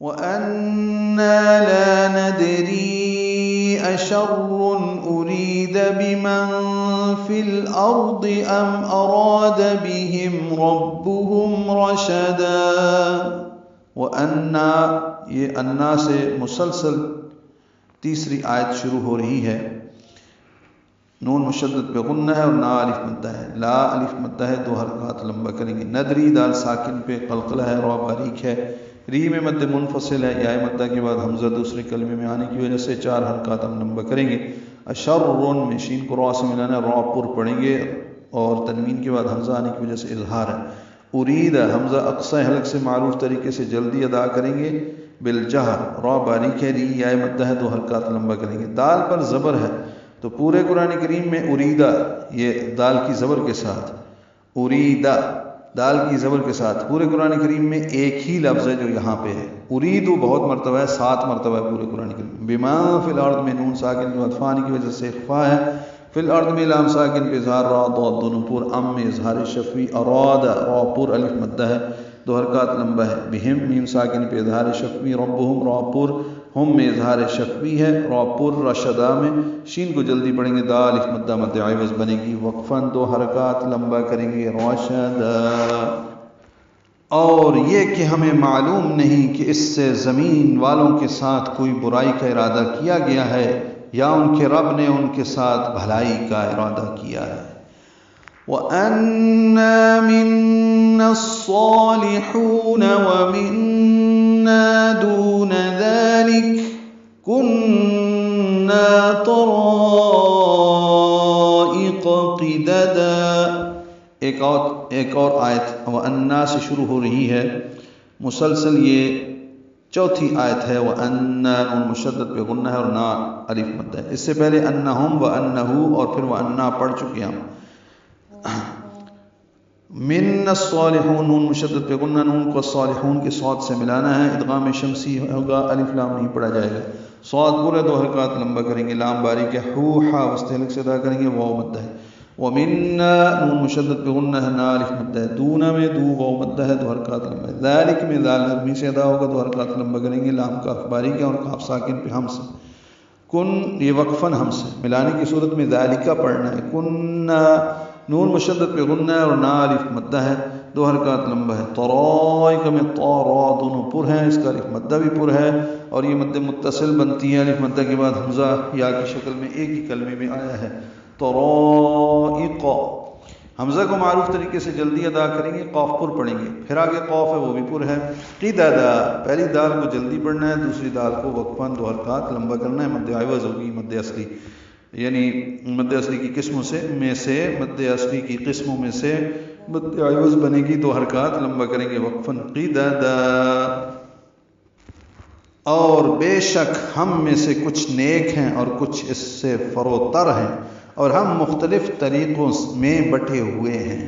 وَأَنَّا لَا نَدْرِي أَشَرٌّ أُرِيدَ بِمَن فِي الْأَرْضِ أَمْ أَرَادَ بِهِمْ رَبُّهُمْ رَشَدًا۔ وَأَنَّا، یہ انا سے مسلسل تیسری آیت شروع ہو رہی ہے۔ نون مشدد پہ غنہ ہے اور نا الف مدہ ہے، لا الف مدہ ہے، 2 حرکات لمبا کریں گے۔ ندری دال ساکن پہ قلقلہ ہے، را باریک ہے، ری میں مد منفصل ہے، یا مدہ کے بعد حمزہ دوسرے کلمے میں آنے کی وجہ سے 4 حرکات ہم لمبا کریں گے۔ اشرٌ میں شین کو را سے ملانا، را پر پڑھیں گے اور تنوین کے بعد حمزہ آنے کی وجہ سے اظہار ہے۔ ارید حمزہ اقصی حلق سے معروف طریقے سے جلدی ادا کریں گے بالجہر، را باریک ہے، ری یا مدہ ہے، 2 حرکات لمبا کریں گے۔ دال پر زبر ہے تو پورے قرآن کریم میں اریدہ، یہ دال کی زبر کے ساتھ، اریدہ دال کی زبر کے ساتھ پورے قرآن کریم میں ایک ہی لفظ ہے جو یہاں پہ ہے۔ اریدو بہت مرتبہ ہے، 7 مرتبہ ہے پورے قرآن کریم۔ بما فی الارض میں نون ساکن کے بعد فانی کی وجہ سے اخفا ہے، فی الارض میں لام ساکن پہ اظہار، را ضاد دونوں پر، ام میں اظہار شفوی، اراد را پر الف مدہ ہے، 2 حرکات لمبا ہے۔ بہم میم ساکن پہ اظہار شفوی، ربہم را پر، ہم میں اظہار شفوی ہے، را پر رشدا میں شین کو جلدی پڑھیں گے، دا الف مدہ مد عوض بنے گی، وقفاً 2 حرکات لمبا کریں گے، رشدا۔ اور یہ کہ ہمیں معلوم نہیں کہ اس سے زمین والوں کے ساتھ کوئی برائی کا ارادہ کیا گیا ہے یا ان کے رب نے ان کے ساتھ بھلائی کا ارادہ کیا ہے۔ وَأَنَّا مِنَّا الصَّالِحُونَ وَمِنَّا دُونَ ذَلِكَ كُنَّا طَرَائِقَ قِدَدًا۔ ایک اور آیت وَأَنَّا سے شروع ہو رہی ہے، مسلسل یہ چوتھی آیت ہے۔ وَأَنَّا نون مشدد پہ غنہ ہے اور نا الف مدہ ہے۔ اس سے پہلے انہم وَأَنَّهُ اور پھر وَأَنَّا پڑھ چکے ہم۔ من الصالحون نون مشدد پہ غنہ، نون کو الصالحون کے صاد سے ملانا ہے، ادغام شمسی ہوگا، الف لام نہیں پڑھا جائے گا۔ صاد پورے 2 حرکات لمبا کریں گے، لام باریک ہے، حو حا وسط حلق سے ادا کریں گے، واو مدہ ہے۔ وَمِنَّا نون مشدد پہ غنہ ہے، نا الف مدہ ہے، دونا میں دو واو مدہ ہے، 2 حرکات لمبا ہے۔ ذالک میں ذال نرمی سے ادا ہوگا، 2 حرکات لمبا کریں گے، لام کاف باریک ہے اور کاف ساکن پہ ہم سے۔ کن یہ وقفاً ہم سے ملانے کی صورت میں ذالکہ پڑھنا ہے۔ کننا نون مشدد پہ غنہ ہے اور نا الف مدہ ہے، 2 حرکات لمبا ہے۔ طرائق میں طا را دونوں پر ہیں، اس کا الف مدہ بھی پر ہے اور یہ مد متصل بنتی ہے، الف مدہ کے بعد حمزہ یا کی شکل میں ایک ہی کلمے میں آیا ہے۔ طرائق حمزہ کو معروف طریقے سے جلدی ادا کریں گے، قاف پر پڑھیں گے، پھر آگے قاف ہے وہ بھی پر ہے۔ قددا پہلی دال کو جلدی پڑھنا ہے، دوسری دال کو وقفاً 2 حرکات لمبا کرنا ہے، مد عوض ہوگی، مد اصلی یعنی مد اصلی کی قسموں سے مد اصلی کی قسموں میں سے مد عوض بنے گی، 2 حرکات لمبا کریں گے، وقفاً قددا۔ اور بے شک ہم میں سے کچھ نیک ہیں اور کچھ اس سے فروتر ہیں، اور ہم مختلف طریقوں میں بٹے ہوئے ہیں۔